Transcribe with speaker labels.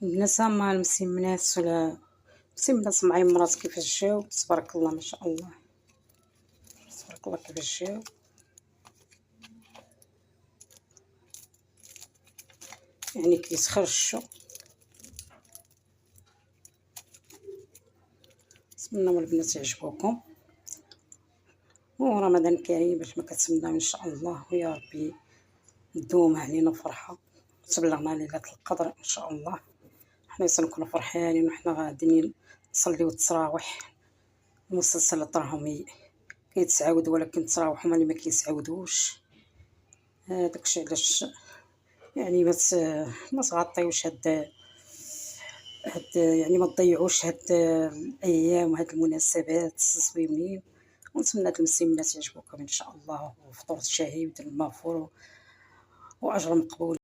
Speaker 1: الناس مع المسمنات ولا مسمنات معمرات كيفاش جاو، تبارك الله ما شاء الله، تبارك الله كيفاش جاو. يعني كيتخرجوا. نتمنى من البنات يعجبوكم، ورمضان كريم باش ما كتسناو ان شاء الله، ويا ربي دوم علينا فرحه وتبلغنا ليله القدر ان شاء الله. حنا تنكونوا فرحانين وحنا غاديين نصليو التراويح. المسلسلات راهم كيتعاودوا، ولكن التراويح هما اللي ما كيتعاودوش. داكشي علاش يعني ما تغطيوش هاد يعني ما تضيعوش هاد الايام وهاد المناسبات الزوينين. ونتمنى هاد المسمنات يعجبوكم ان شاء الله، وفطور شهي ودير المغفور واجر مقبول.